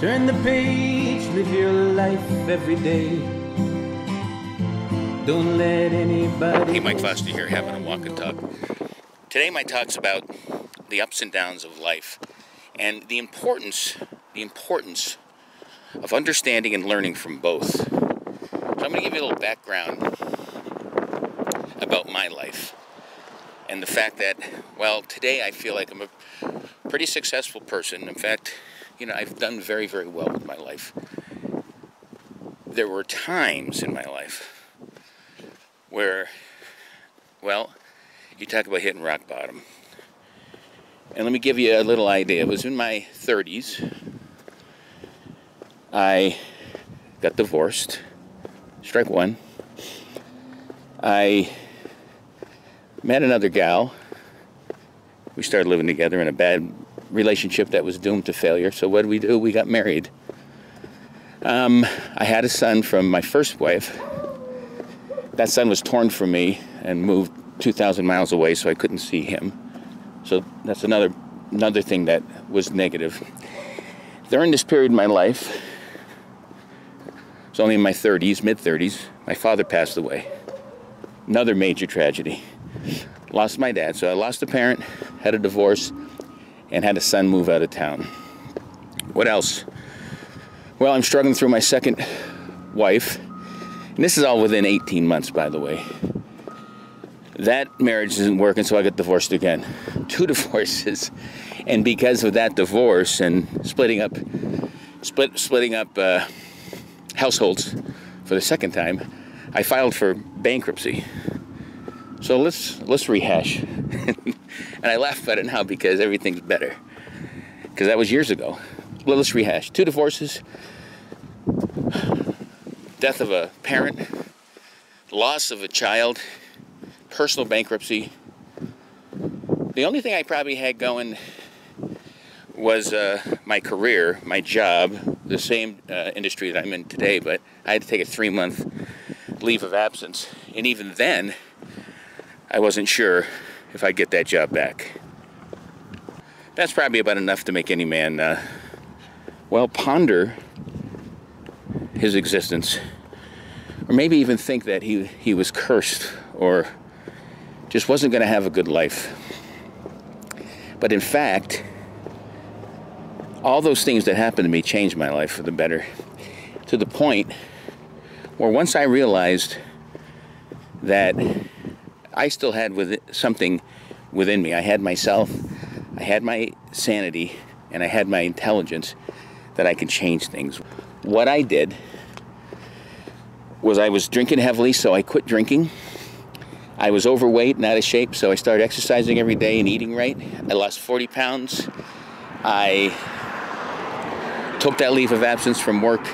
Turn the page, live your life every day. Don't let anybody... Hey, Mike Foster here, having a walk and talk. Today my talk's about the ups and downs of life and the importance of understanding and learning from both. So I'm going to give you a little background about my life and the fact that, well, today I feel like I'm a pretty successful person. In fact, you know, I've done very, very well with my life. There were times in my life where, well, you talk about hitting rock bottom. And let me give you a little idea. It was in my 30s. I got divorced. Strike one. I met another gal. We started living together in a bad relationship that was doomed to failure. So what did? We got married. I had a son from my first wife. That son was torn from me and moved 2,000 miles away, so I couldn't see him. So that's another thing that was negative. During this period in my life, I was only in my 30s, mid-30s, my father passed away. Another major tragedy. Lost my dad. So I lost a parent, had a divorce, and had a son move out of town. What else? Well, I'm struggling through my second wife. And this is all within 18 months, by the way. That marriage isn't working, so I got divorced again. 2 divorces. And because of that divorce and splitting up households for the second time, I filed for bankruptcy. So let's rehash. And I laugh at it now because everything's better. Because that was years ago. Well, let's rehash. 2 divorces, death of a parent, loss of a child, personal bankruptcy. The only thing I probably had going was my career, my job, the same industry that I'm in today, but I had to take a 3-month leave of absence. And even then, I wasn't sure if I'd get that job back. That's probably about enough to make any man, well, ponder his existence. Or maybe even think that he was cursed or just wasn't going to have a good life. But in fact, all those things that happened to me changed my life for the better. To the point where once I realized that I still had something within me. I had myself, I had my sanity, and I had my intelligence that I could change things. What I did was I was drinking heavily, so I quit drinking. I was overweight and out of shape, so I started exercising every day and eating right. I lost 40 pounds. I took that leave of absence from work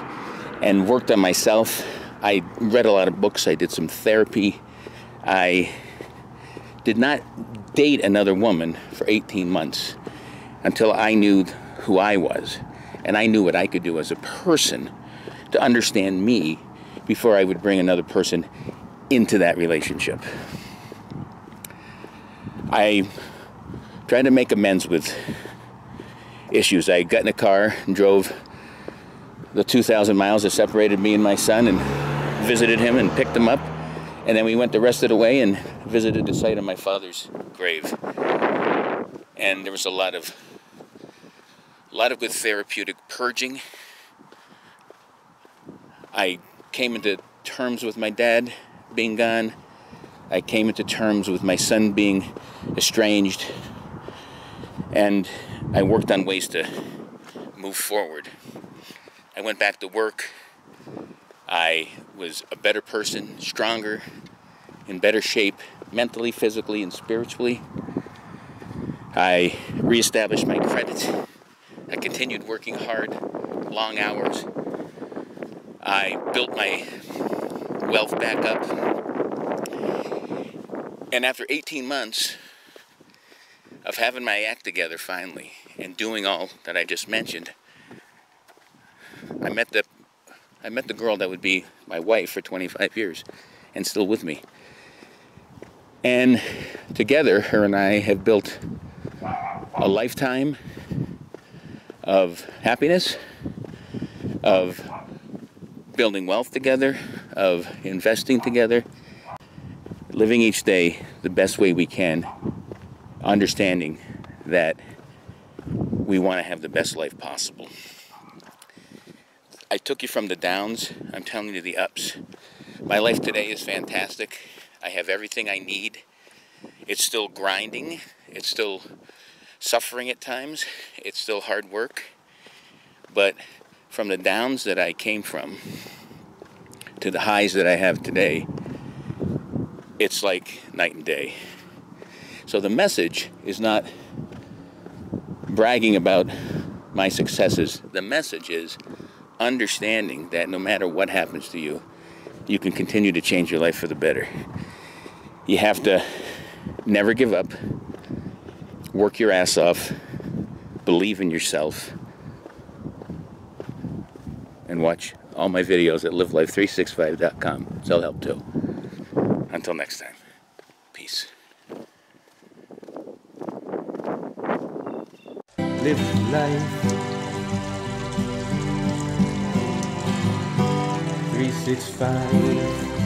and worked on myself. I read a lot of books. I did some therapy. I did not date another woman for 18 months until I knew who I was and I knew what I could do as a person to understand me before I would bring another person into that relationship. I tried to make amends with issues. I got in a car and drove the 2,000 miles that separated me and my son and visited him and picked him up. And then we went the rest of the way and visited the site of my father's grave. And there was a lot of good therapeutic purging. I came into terms with my dad being gone. I came into terms with my son being estranged. And I worked on ways to move forward. I went back to work. I was a better person, stronger, in better shape, mentally, physically, and spiritually. I reestablished my credit. I continued working hard, long hours. I built my wealth back up. And after 18 months of having my act together finally and doing all that I just mentioned, I met the girl that would be my wife for 25 years and still with me. And together, her and I have built a lifetime of happiness, of building wealth together, of investing together, living each day the best way we can, understanding that we want to have the best life possible. I took you from the downs. I'm telling you the ups. My life today is fantastic. I have everything I need. It's still grinding. It's still suffering at times. It's still hard work. But from the downs that I came from to the highs that I have today, it's like night and day. So the message is not bragging about my successes. The message is understanding that no matter what happens to you, you can continue to change your life for the better. You have to never give up, work your ass off, believe in yourself, and watch all my videos at livelife365.com. They'll help too. Until next time, peace. Live life 365.